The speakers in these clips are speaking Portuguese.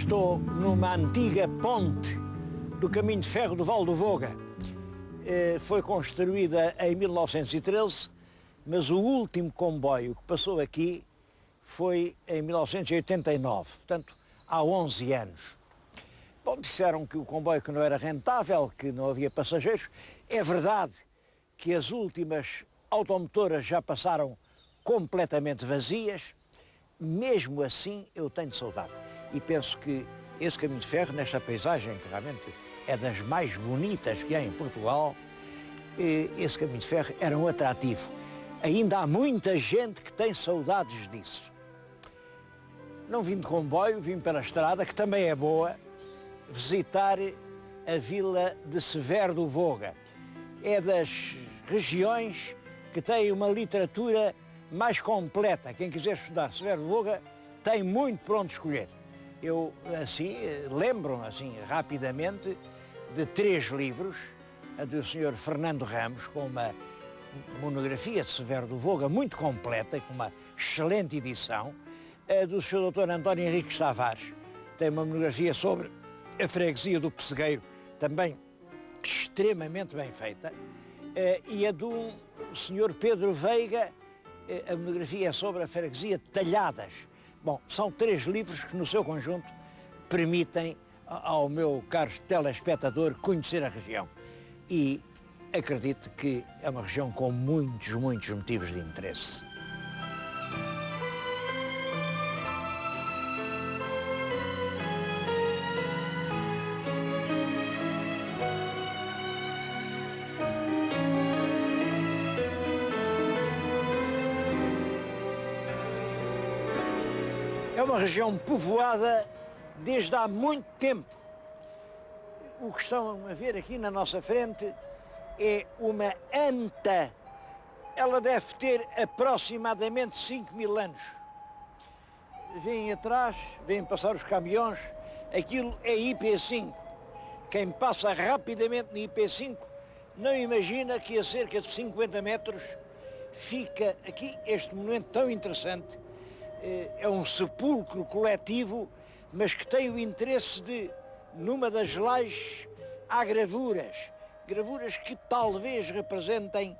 Estou numa antiga ponte do caminho de ferro do Val do Voga. Foi construída em 1913, mas o último comboio que passou aqui foi em 1989, portanto, há 11 anos. Bom, disseram que o comboio que não era rentável, que não havia passageiros. É verdade que as últimas automotoras já passaram completamente vazias. Mesmo assim, eu tenho saudade. E penso que esse caminho de ferro, nesta paisagem, que realmente é das mais bonitas que há em Portugal, esse caminho de ferro era um atrativo. Ainda há muita gente que tem saudades disso. Não vim de comboio, vim pela estrada, que também é boa, visitar a vila de Severo do Voga. É das regiões que tem uma literatura mais completa. Quem quiser estudar Severo do Voga tem muito para onde escolher. Eu, assim, lembro-me, assim, rapidamente, de 3 livros, a do Sr. Fernando Ramos, com uma monografia de Severo do Voga muito completa, com uma excelente edição, a do Sr. Dr. António Henriques Tavares, tem uma monografia sobre a freguesia do Pessegueiro, também extremamente bem feita, e a do Sr. Pedro Veiga, a monografia é sobre a freguesia de Talhadas. Bom, são 3 livros que no seu conjunto permitem ao meu caro telespectador conhecer a região. E acredito que é uma região com muitos motivos de interesse. É uma região povoada desde há muito tempo. O que estão a ver aqui na nossa frente é uma anta. Ela deve ter aproximadamente 5.000 anos. Vêm atrás, vêm passar os caminhões, aquilo é IP5. Quem passa rapidamente no IP5 não imagina que a cerca de 50 metros fica aqui este monumento tão interessante. É um sepulcro coletivo, mas que tem o interesse de, numa das lajes, há gravuras que talvez representem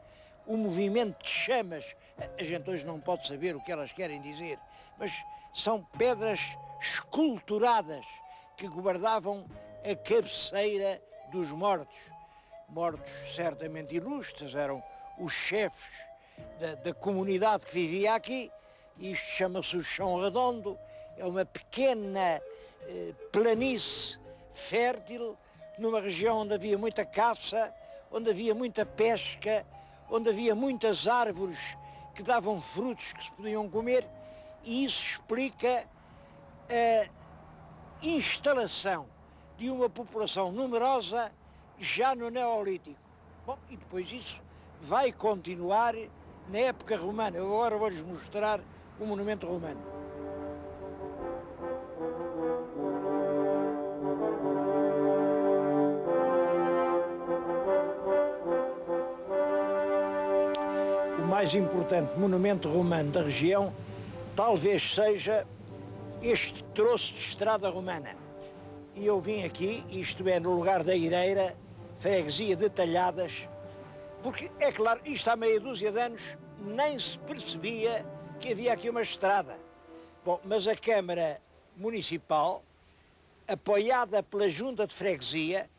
o movimento de chamas. A gente hoje não pode saber o que elas querem dizer, mas são pedras esculturadas que guardavam a cabeceira dos mortos. Mortos certamente ilustres, eram os chefes da comunidade que vivia aqui. Isto chama-se o Chão Redondo, é uma pequena planície fértil, numa região onde havia muita caça, onde havia muita pesca, onde havia muitas árvores que davam frutos que se podiam comer, e isso explica a instalação de uma população numerosa já no Neolítico. Bom, e depois isso vai continuar na época romana. Eu agora vou-lhes mostrar o monumento romano. O mais importante monumento romano da região talvez seja este troço de estrada romana. E eu vim aqui, isto é, no lugar da Ireira, freguesia de Talhadas, porque, é claro, isto há meia dúzia de anos nem se percebia que havia aqui uma estrada. Bom, mas a Câmara Municipal, apoiada pela Junta de Freguesia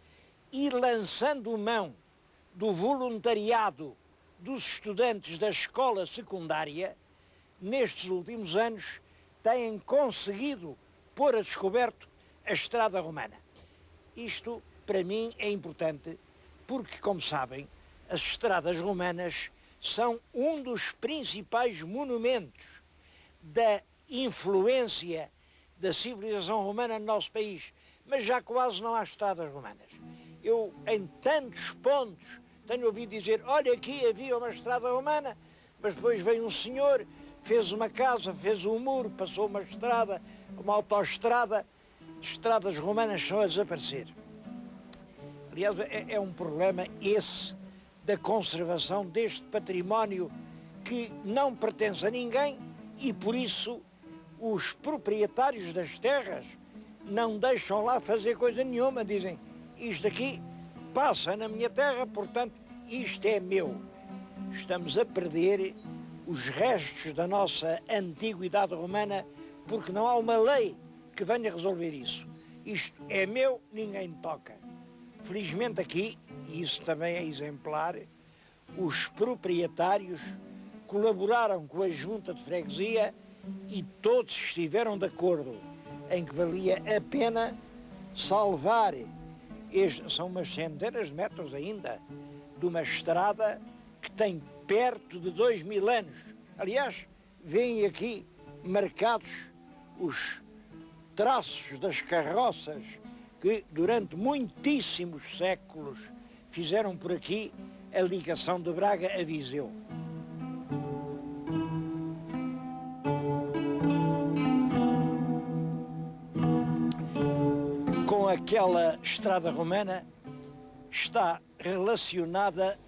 e lançando mão do voluntariado dos estudantes da escola secundária, nestes últimos anos têm conseguido pôr a descoberto a estrada romana. Isto, para mim, é importante porque, como sabem, as estradas romanas são um dos principais monumentos da influência da civilização romana no nosso país, mas já quase não há estradas romanas. Eu, em tantos pontos, tenho ouvido dizer, olha, aqui havia uma estrada romana, mas depois veio um senhor, fez uma casa, fez um muro, passou uma estrada, uma autoestrada, estradas romanas são a desaparecer. Aliás, é um problema esse da conservação deste património que não pertence a ninguém e, por isso, os proprietários das terras não deixam lá fazer coisa nenhuma, dizem, isto aqui passa na minha terra, portanto, isto é meu. Estamos a perder os restos da nossa antiguidade romana porque não há uma lei que venha resolver isso. Isto é meu, ninguém toca. Felizmente aqui, e isso também é exemplar, os proprietários colaboraram com a junta de freguesia e todos estiveram de acordo em que valia a pena salvar, são umas centenas de metros ainda, de uma estrada que tem perto de 2000 anos. Aliás, vêm aqui marcados os traços das carroças que durante muitíssimos séculos fizeram por aqui a ligação de Braga a Viseu. Com aquela estrada romana está relacionada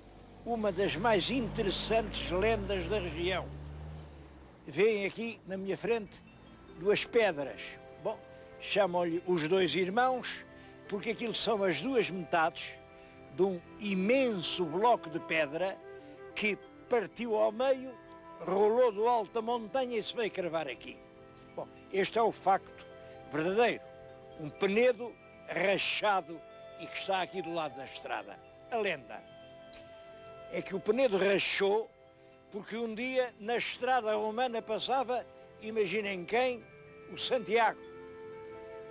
uma das mais interessantes lendas da região. Vêem aqui na minha frente duas pedras. Bom, chamam-lhe os dois irmãos porque aquilo são as duas metades de um imenso bloco de pedra que partiu ao meio, rolou do alto da montanha e se veio cravar aqui. Bom, este é o facto verdadeiro. Um penedo rachado e que está aqui do lado da estrada. A lenda é que o penedo rachou porque um dia na estrada romana passava, imaginem quem, o Santiago.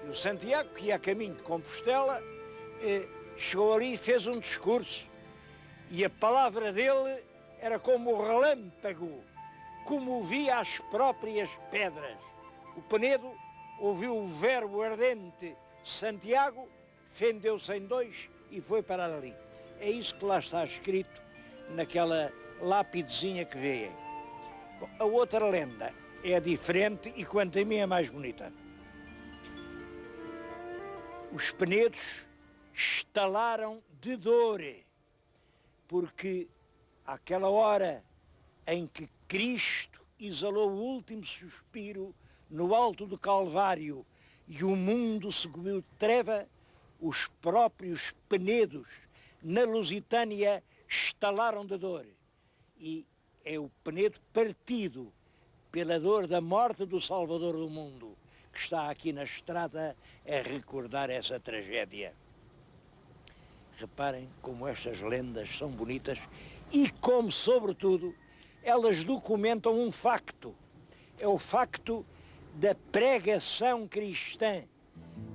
E o Santiago, que ia a caminho de Compostela, chegou ali e fez um discurso. E a palavra dele era como o relâmpago, comovia as próprias pedras. O penedo ouviu o verbo ardente Santiago, fendeu-se em dois e foi parar ali. É isso que lá está escrito naquela lápidezinha que veem. Bom, a outra lenda é diferente e quanto a mim é mais bonita. Os penedos estalaram de dor, porque àquela hora em que Cristo exalou o último suspiro no alto do Calvário e o mundo se cobriu de treva, os próprios penedos na Lusitânia estalaram de dor. E é o penedo partido pela dor da morte do Salvador do mundo que está aqui na estrada a recordar essa tragédia. Reparem como estas lendas são bonitas e como, sobretudo, elas documentam um facto. É o facto da pregação cristã.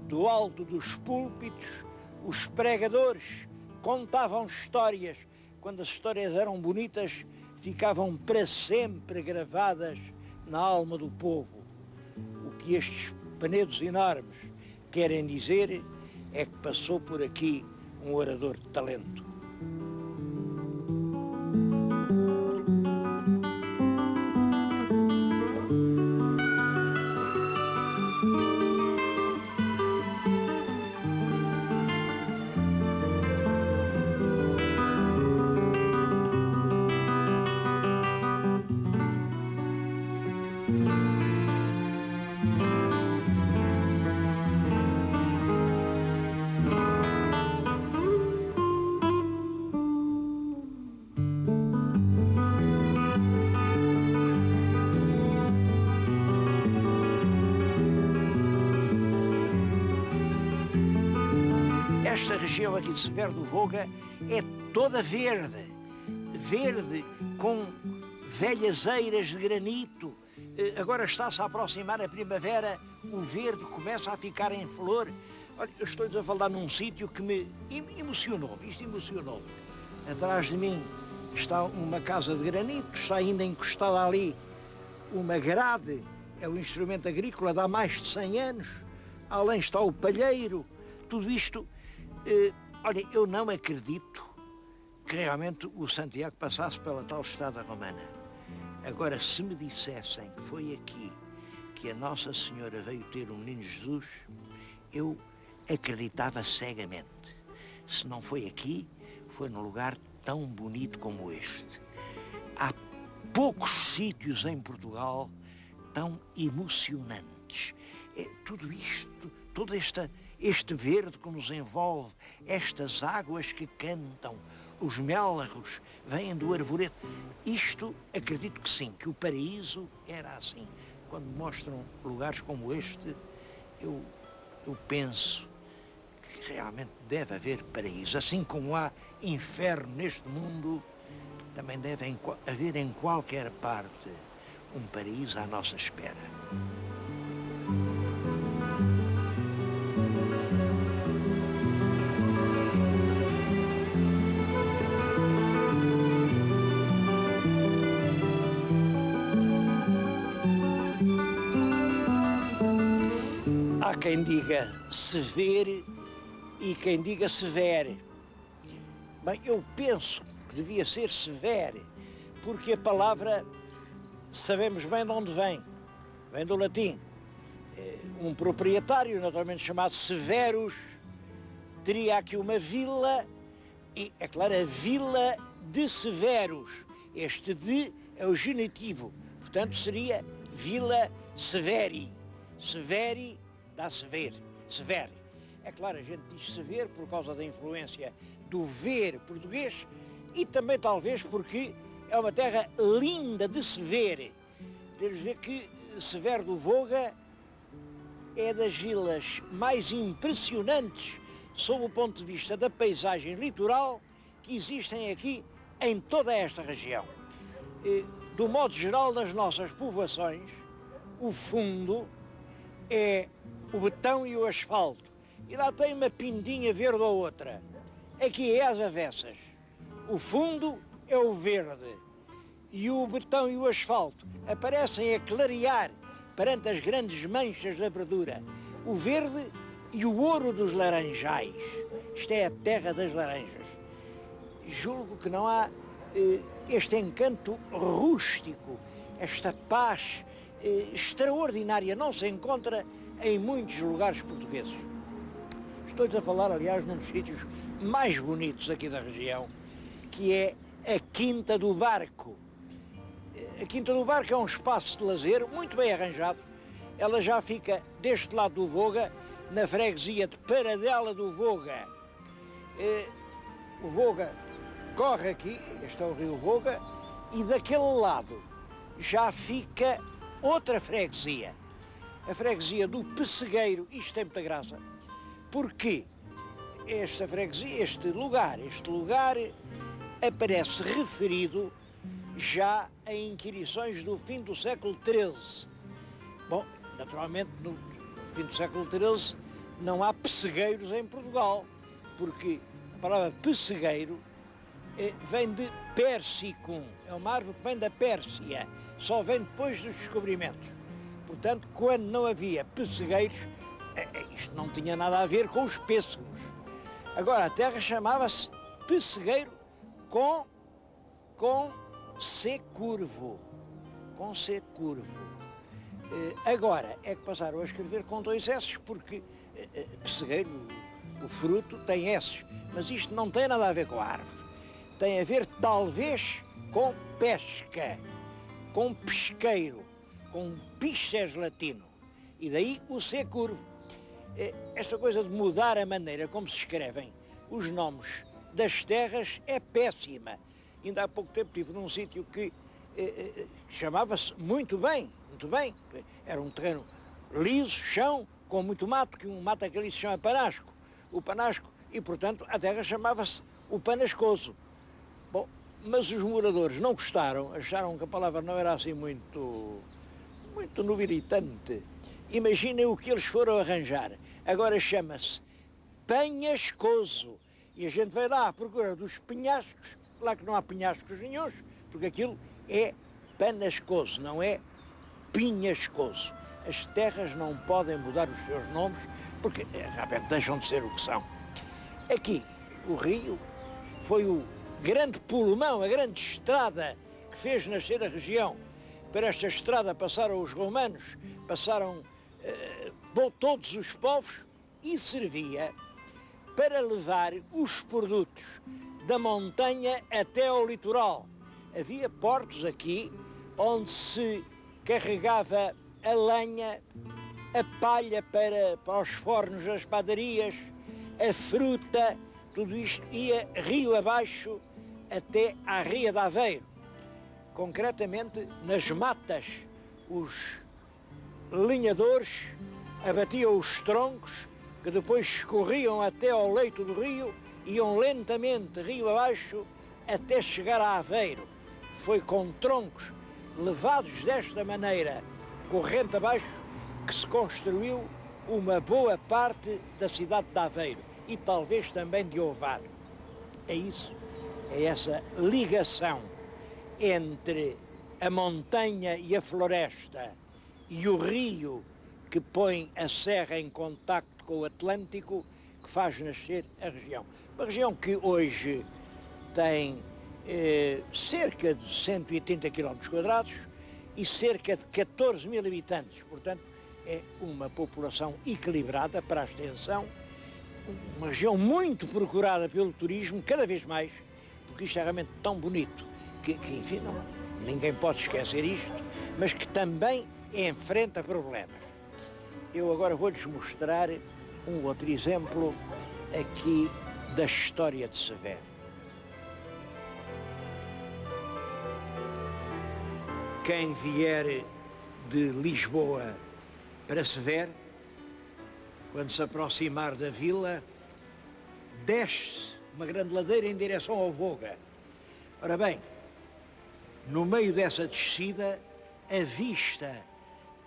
Do alto dos púlpitos, os pregadores contavam histórias. Quando as histórias eram bonitas, ficavam para sempre gravadas na alma do povo. O que estes penedos enormes querem dizer é que passou por aqui um orador de talento. Esta região aqui de Severo do Voga é toda verde, verde com velhas eiras de granito. Agora está-se a aproximar a primavera, o verde começa a ficar em flor. Olha, eu estou-lhes a falar num sítio que me emocionou, isto emocionou. Atrás de mim está uma casa de granito, está ainda encostada ali uma grade, é um instrumento agrícola de há mais de 100 anos. Além está o palheiro, tudo isto. Olha, eu não acredito que realmente o Santiago passasse pela tal estrada romana. Agora, se me dissessem que foi aqui que a Nossa Senhora veio ter o menino Jesus, eu acreditava cegamente. Se não foi aqui, foi num lugar tão bonito como este. Há poucos sítios em Portugal tão emocionantes tudo isto, todo este verde que nos envolve, estas águas que cantam, os mélagros vêm do arvoredo. Isto, acredito que sim, que o paraíso era assim. Quando mostram lugares como este, eu penso que realmente deve haver paraíso. Assim como há inferno neste mundo, também deve haver em qualquer parte um paraíso à nossa espera. Há quem diga severe e quem diga severe. Bem, eu penso que devia ser severe, porque a palavra sabemos bem de onde vem. Vem do latim. Um proprietário, naturalmente chamado Severus, teria aqui uma vila, e é claro, a vila de Severus. Este de é o genitivo, portanto seria Vila Severi. Severi dá sever, severe. É claro, a gente diz sever por causa da influência do ver português e também talvez porque é uma terra linda de se ver. Deves ver que Severo do Voga é das vilas mais impressionantes sob o ponto de vista da paisagem litoral que existem aqui em toda esta região. Do modo geral, nas nossas povoações, o fundo é o betão e o asfalto. E lá tem uma pindinha verde ou outra. Aqui é as avessas. O fundo é o verde. E o betão e o asfalto aparecem a clarear perante as grandes manchas da verdura. O verde e o ouro dos laranjais. Isto é a terra das laranjas. Julgo que não há este encanto rústico, esta paz extraordinária, não se encontra em muitos lugares portugueses. Estou a falar, aliás, num dos sítios mais bonitos aqui da região, que é a Quinta do Barco. A Quinta do Barco é um espaço de lazer muito bem arranjado. Ela já fica deste lado do Voga, na freguesia de Paradela do Voga. O Voga corre aqui, este é o rio Voga, e daquele lado já fica outra freguesia. A freguesia do Pessegueiro. Isto tem muita graça, porque esta freguesia, este lugar aparece referido já em inquirições do fim do século XIII. Bom, naturalmente no fim do século XIII não há pessegueiros em Portugal, porque a palavra pessegueiro vem de persicum, é uma árvore que vem da Pérsia, só vem depois dos descobrimentos. Portanto, quando não havia pessegueiros, isto não tinha nada a ver com os pêssegos. Agora, a terra chamava-se pessegueiro com C curvo. Com C curvo. Agora é que passaram a escrever com 2 S, porque pessegueiro, o fruto, tem S. Mas isto não tem nada a ver com a árvore. Tem a ver, talvez, com pesca, com pesqueiro, com pisces latino. E daí o C curvo. Esta coisa de mudar a maneira como se escrevem os nomes das terras é péssima. Ainda há pouco tempo estive num sítio que chamava-se muito bem, era um terreno liso, chão, com muito mato, que um mato aquele se chama panasco, o panasco, e portanto a terra chamava-se o Panascoso. Bom, mas os moradores não gostaram, acharam que a palavra não era assim muito nobilitante. Imaginem o que eles foram arranjar. Agora chama-se Panhascoso. E a gente vai lá à procura dos penhascos, lá que não há penhascos nenhuns, porque aquilo é Panascoso, não é Pinhascoso. As terras não podem mudar os seus nomes, porque realmente deixam de ser o que são. Aqui, o rio foi o grande pulmão, a grande estrada que fez nascer a região. Para esta estrada passaram os romanos, passaram todos os povos e servia para levar os produtos da montanha até ao litoral. Havia portos aqui onde se carregava a lenha a palha para os fornos, as padarias, a fruta, tudo isto ia rio abaixo até à Ria de Aveiro. Concretamente, nas matas, os lenhadores abatiam os troncos que depois escorriam até ao leito do rio, iam lentamente rio abaixo até chegar a Aveiro. Foi com troncos levados desta maneira, corrente abaixo, que se construiu uma boa parte da cidade de Aveiro e talvez também de Ovar. É isso, é essa ligação entre a montanha e a floresta e o rio que põe a serra em contacto com o Atlântico, que faz nascer a região. Uma região que hoje tem cerca de 180 km² e cerca de 14 mil habitantes. Portanto, é uma população equilibrada para a extensão, uma região muito procurada pelo turismo, cada vez mais, porque isto é realmente tão bonito, que enfim, ninguém pode esquecer isto, mas que também enfrenta problemas. Eu agora vou-lhes mostrar um outro exemplo aqui da história de Severo. Quem vier de Lisboa para Severo, quando se aproximar da vila, desce uma grande ladeira em direção ao Voga. Ora bem, no meio dessa descida, avista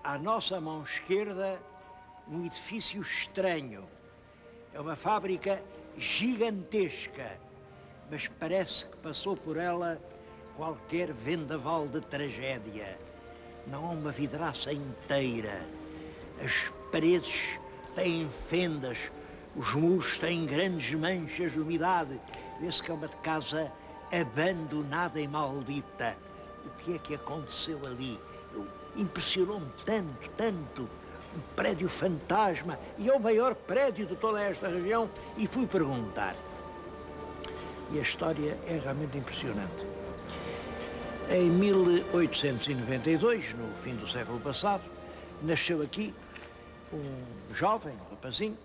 à nossa mão esquerda um edifício estranho. É uma fábrica gigantesca, mas parece que passou por ela qualquer vendaval de tragédia. Não há uma vidraça inteira. As paredes têm fendas, os muros têm grandes manchas de umidade. Vê-se que é uma casa abandonada e maldita. O que é que aconteceu ali? Impressionou-me tanto, um prédio fantasma, e é o maior prédio de toda esta região, e fui perguntar. E a história é realmente impressionante. Em 1892, no fim do século passado, nasceu aqui um jovem, um rapazinho,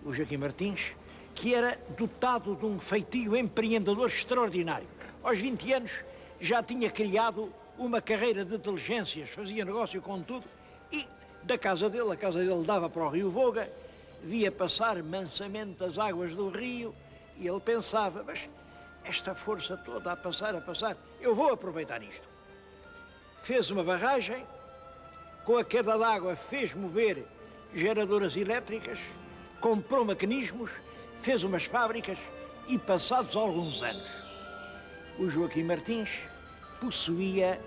o Joaquim Martins, que era dotado de um feitio empreendedor extraordinário. Aos 20 anos já tinha criado uma carreira de diligências, fazia negócio com tudo, e da casa dele, a casa dele dava para o rio Voga, via passar mansamente as águas do rio, e ele pensava, mas esta força toda a passar, eu vou aproveitar isto. Fez uma barragem, com a queda d'água fez mover geradoras elétricas, comprou mecanismos, fez umas fábricas e, passados alguns anos, o Joaquim Martins possuía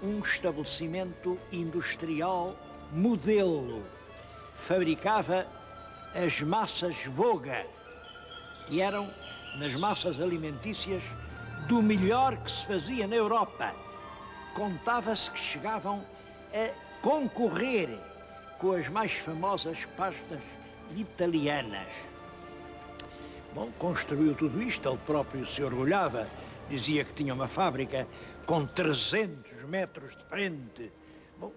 um estabelecimento industrial modelo. Fabricava as massas Voga, que eram, nas massas alimentícias, do melhor que se fazia na Europa. Contava-se que chegavam a concorrer com as mais famosas pastas italianas. Bom, construiu tudo isto, ele próprio se orgulhava, dizia que tinha uma fábrica com 300 metros de frente. Bom,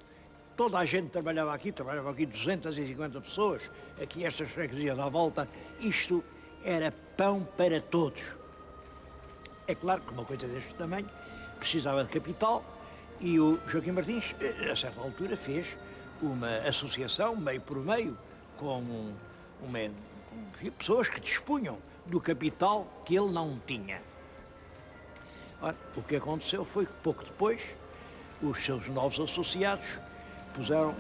toda a gente trabalhava aqui 250 pessoas, aqui estas freguesias à volta, isto era pão para todos. É claro que uma coisa deste tamanho precisava de capital e o Joaquim Martins, a certa altura, fez uma associação, meio por meio, com pessoas que dispunham do capital que ele não tinha. Ora, o que aconteceu foi que pouco depois os seus novos associados puseram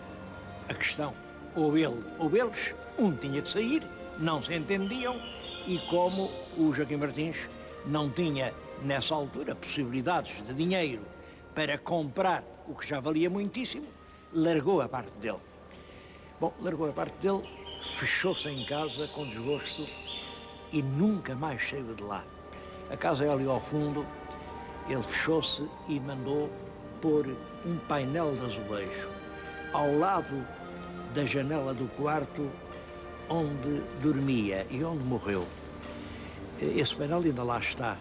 a questão, ou ele ou eles, um tinha que sair, não se entendiam, e como o Joaquim Martins não tinha, nessa altura, possibilidades de dinheiro para comprar o que já valia muitíssimo, largou a parte dele. Bom, largou a parte dele, fechou-se em casa com desgosto e nunca mais saiu de lá. A casa é ali ao fundo, ele fechou-se e mandou pôr um painel de azulejo ao lado da janela do quarto onde dormia e onde morreu. Esse painel ainda lá está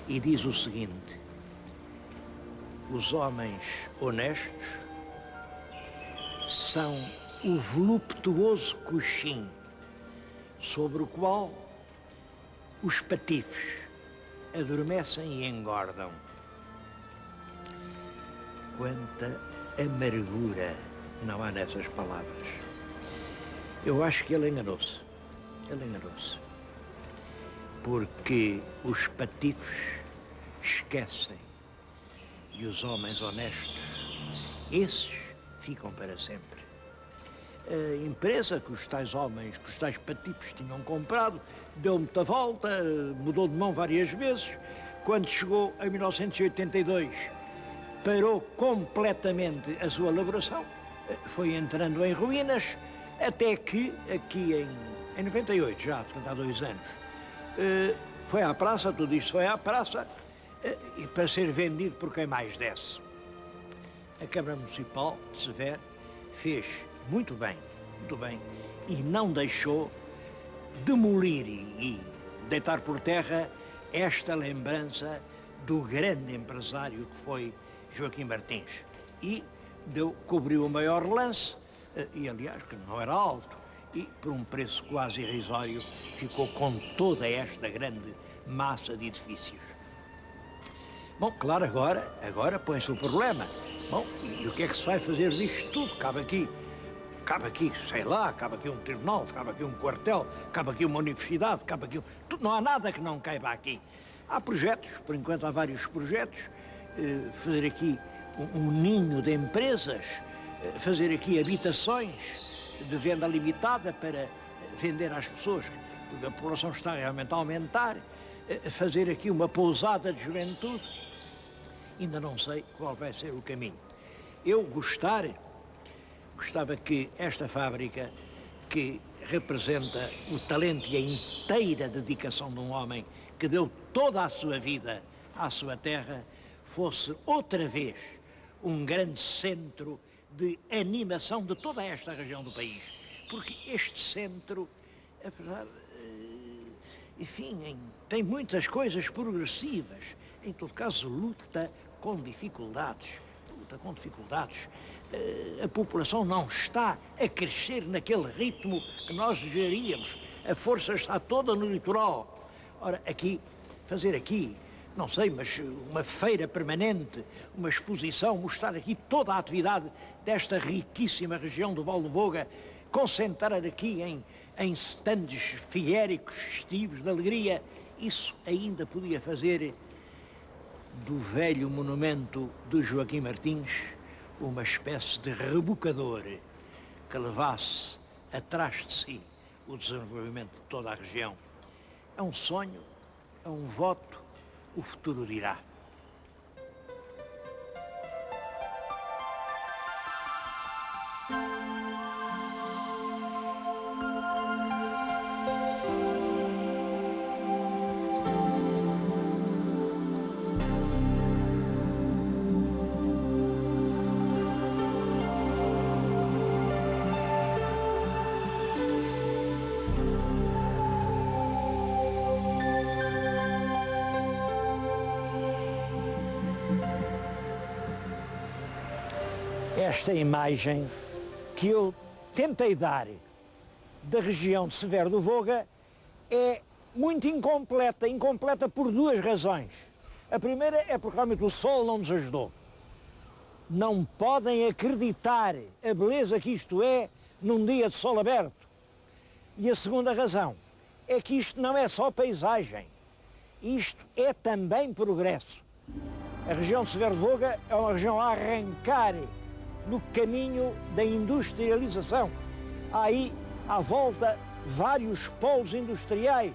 e diz o seguinte: os homens honestos são o voluptuoso coxim, sobre o qual os patifes adormecem e engordam. Quanta amargura não há nessas palavras. Eu acho que ele enganou-se. Ele enganou-se. Porque os patifes esquecem e os homens honestos, esses ficam para sempre. A empresa que os tais homens, que os tais patifes tinham comprado, deu muita volta, mudou de mão várias vezes. Quando chegou em 1982, parou completamente a sua elaboração, foi entrando em ruínas, até que aqui em 98, já, portanto há 2 anos, foi à praça, tudo isto foi à praça, e para ser vendido por quem mais desse. A Câmara Municipal de Severo fez muito bem, e não deixou demolir e deitar por terra esta lembrança do grande empresário que foi Joaquim Martins. E cobriu o maior lance, e aliás, que não era alto, e por um preço quase irrisório ficou com toda esta grande massa de edifícios. Bom, claro, agora põe-se o problema. Bom, e o que é que se vai fazer disto tudo? Cabe aqui, sei lá, cabe aqui um tribunal, cabe aqui um quartel, cabe aqui uma universidade, cabe aqui tudo, não há nada que não caiba aqui. Há projetos, por enquanto há vários projetos, fazer aqui um ninho de empresas, fazer aqui habitações de venda limitada para vender às pessoas, porque a população está realmente a aumentar, fazer aqui uma pousada de juventude. Ainda não sei qual vai ser o caminho. Eu gostava que esta fábrica, que representa o talento e a inteira dedicação de um homem que deu toda a sua vida à sua terra, fosse outra vez um grande centro de animação de toda esta região do país. Porque este centro, apesar, enfim, tem muitas coisas progressivas, em todo caso luta com dificuldades. A população não está a crescer naquele ritmo que nós desejaríamos. A força está toda no litoral. Ora, fazer aqui, não sei, mas uma feira permanente, uma exposição, mostrar aqui toda a atividade desta riquíssima região do Val do Voga, concentrar aqui em stands fiéricos, festivos, de alegria, isso ainda podia fazer do velho monumento de Joaquim Martins uma espécie de rebocador que levasse atrás de si o desenvolvimento de toda a região. É um sonho, é um voto, o futuro dirá. Esta imagem que eu tentei dar da região de Severo do Voga é muito incompleta por 2 razões. A primeira é porque realmente o sol não nos ajudou. Não podem acreditar a beleza que isto é num dia de sol aberto. E a segunda razão é que isto não é só paisagem, isto é também progresso. A região de Severo do Voga é uma região a arrancar no caminho da industrialização. Há aí, à volta, vários polos industriais.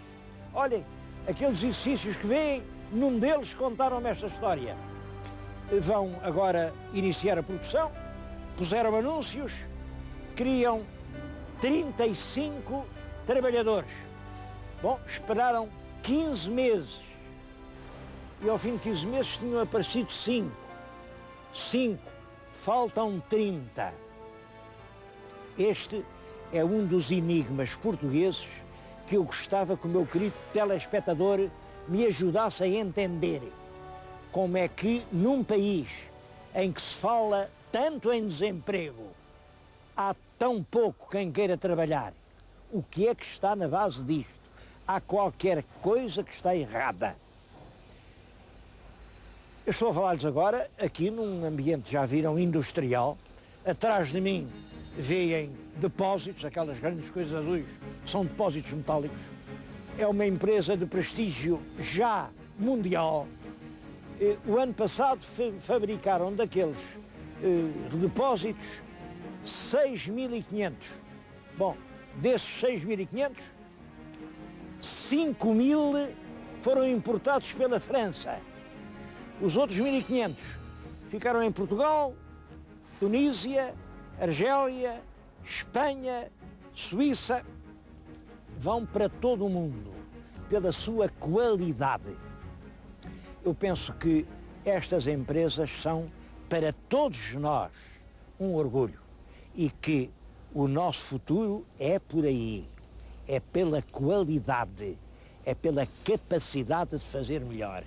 Olhem, aqueles edifícios que vêem, num deles contaram-me esta história. Vão agora iniciar a produção, puseram anúncios, queriam 35 trabalhadores. Bom, esperaram 15 meses. E ao fim de 15 meses tinham aparecido 5. Faltam 30. Este é um dos enigmas portugueses que eu gostava que o meu querido telespectador me ajudasse a entender. Como é que, num país em que se fala tanto em desemprego, há tão pouco quem queira trabalhar. O que é que está na base disto? Há qualquer coisa que está errada. Eu estou a falar-lhes agora aqui num ambiente, já viram, industrial. Atrás de mim veem depósitos, aquelas grandes coisas azuis, são depósitos metálicos. É uma empresa de prestígio já mundial. O ano passado fabricaram daqueles depósitos 6.500. Bom, desses 6.500, 5.000 foram importados pela França. Os outros 1.500 ficaram em Portugal, Tunísia, Argélia, Espanha, Suíça. Vão para todo o mundo pela sua qualidade. Eu penso que estas empresas são, para todos nós, um orgulho e que o nosso futuro é por aí, é pela qualidade, é pela capacidade de fazer melhor.